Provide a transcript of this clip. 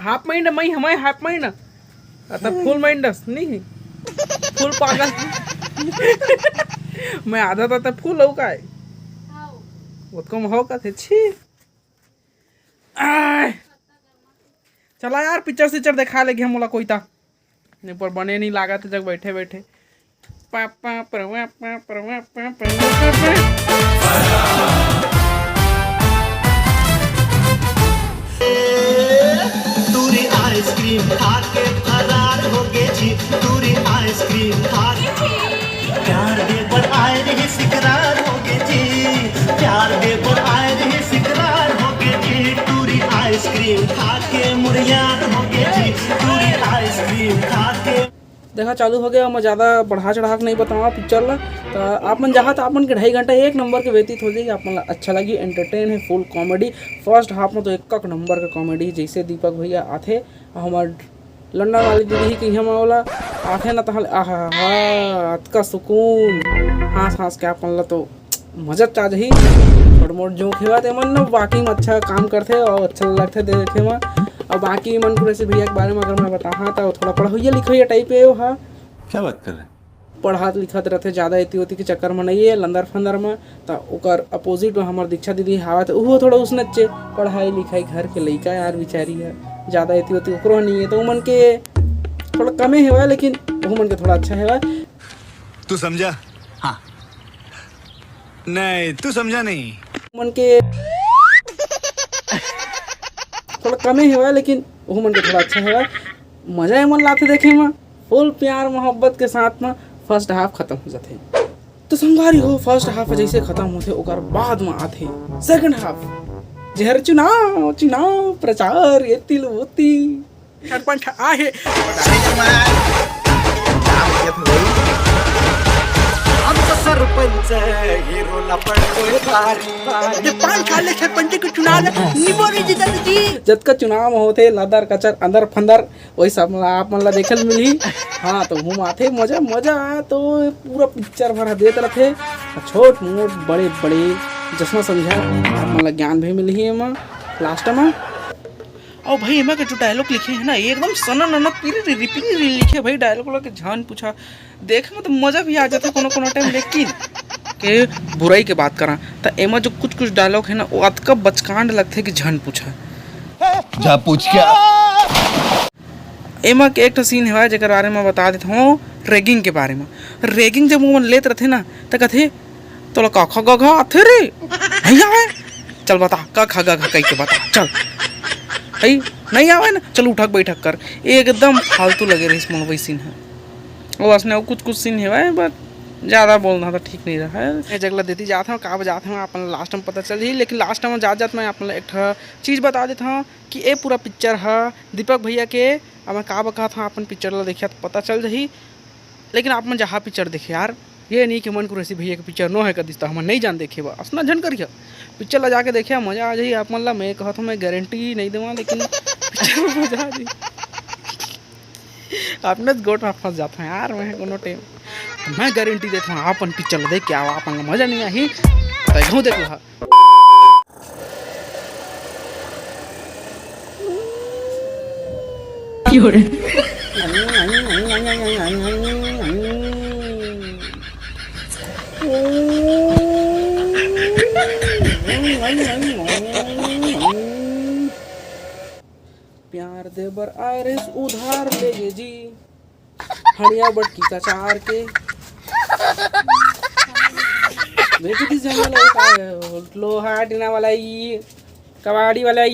Half mind मैं हमें half mind आता फुल माइंड नहीं फुल पागल मैं आधा था फुल हो का है वो कम हो का थे छी चला यार पिक्चर सिक्चर दिखा लेगी हम कोई था नहीं पर बने नहीं लागा थे जब बैठे बैठे पापा परवा परवा दूरी आइसक्रीम खा के फरार हो गए जी दूरी आइसक्रीम खा के प्यार दे पर आए रहे सिकरार हो गए जी प्यार दे पर आए रहे सिकरार हो गए जी दूरी आइसक्रीम खा के मुड़ियार हो गए जी दूरी आइसक्रीम खा के देखा चालू हो गया मैं ज़्यादा बढ़ा चढ़ा के नहीं बताऊँ पिक्चर ला तो आप मन जहाँ तो आप मन के 2.5 घंटा एक नंबर के व्यतीत हो जाएगी आप मन अच्छा लगी एंटरटेन है फुल कॉमेडी फर्स्ट हाफ में तो एक नंबर का कॉमेडी जैसे दीपक भैया आथे हमार लंदन वाली दीदी ही कहीं वाला आथे ना तो आहा का सुकून हंस हंस के आप मन ला तो मजा चा ही छोट मोट जोक हेवा तो मन ना बाकी में अच्छा काम करते और अच्छा लगते देखे में और बाकी मन को ऐसे भैया के बारे में अगर मैं बताहा तो थोड़ा पढ़ोइया लिखोइया टाइप है हाँ क्या बात कर रहे हैं पढ़ात लिखत रहते ज़्यादा इति उति के चक्कर में नहीं है लंदर फंदर में तो ओकर अपोजिट में हमार दीक्षा दीदी हावा तो वो थोड़ा उसने अच्छे पढ़ाई लिखाई घर के लड़का यार बेचारी है ज़्यादा इति उति ओकरो नहीं है तो वो मन के थोड़ा कमे है लेकिन वो मन के थोड़ा अच्छा है तू समझा? हाँ। नहीं तू समझा नहीं। मन के थोड़ा कमे है लेकिन वो मन के थोड़ा अच्छा है मजा है मन लाते देखे में फुल प्यार मोहब्बत के साथ में फर्स्ट हाफ खत्म हो जाते तो संगवारी हो फर्स्ट हाफ जैसे खत्म होते ओकर बाद में आते सेकंड हाफ जहर चुनाव चुनाव प्रचार ये तिल होती सरपंच आहे आमचा सरपंच हिरोला पडतोय भारी ये 5 साल सरपंच के चुनाव निबोरी जितत जी जब का चुनाव होते लदर कचर अंदर फंदर वही सब आप मन ला देखल मिली हाँ तो हम आते मजा मजा आया तो पूरा पिक्चर भरा देते रखे छोट मोट बड़े बड़े जसना समझा आप मन ला ज्ञान भी मिली है माँ लास्ट में और भाई एमा के जो डायलॉग लिखे है ना एकदम सना नना पीरी रिपीट लिखे भाई डायलॉग लोग के जान पूछा देखे में तो मजा भी आ जाता कोनो कोनो टाइम लेकिन के बुराई के बात करा तो एमा जो कुछ कुछ डायलॉग है ना वो अतका बचकांड लगते कि जान पूछा जा पूछ क्या एमा के एक सीन है जगह बारे में बता देता हूँ रेगिंग के बारे में रेगिंग जब वो लेते रहते ना तो कहते तो का खा गा आथे रे नहीं आवे चल बता का खा गा कह के बता चल भाई नहीं आवे ना चल उठक बैठक कर एकदम फालतू लगे रहे इसमें वही सीन है वो उसने वो कुछ सीन है बट ज़्यादा बोलना तो ठीक नहीं रहा है ये जगला देती जाता हूँ का बजाते हैं अपन लास्ट में पता चल जाए लेकिन लास्ट में जात मैं अपन एक चीज़ बता देता हूँ कि ये पूरा पिक्चर है दीपक भैया के अब मैं का बका था अपन पिक्चर ला देखिए तो पता चल जाही लेकिन आप मन जहाँ पिक्चर देखे यार ये नहीं कि मन को रेसी भैया के पिक्चर नो है कदी तो हम नहीं जान देखे बा असना झन करिए पिक्चर ला जाके देखिए मज़ा आ जाए आप मन ला मैं कहा था मैं गारंटी नहीं दूँगा लेकिन पिक्चर में मज़ा आ जाए अपने गोट में फंस जाता है यार मैं कोनो टाइम तो मैं गारंटी देता हूँ अपन पिक्चर देख के आओ अपन मजा नहीं आई तो देख लो प्यार देबर आयरिस उधार लेगे जी हड़िया बटकी कचार के बेटी किस जंगल लोहा टीना वाला कबाड़ी वाला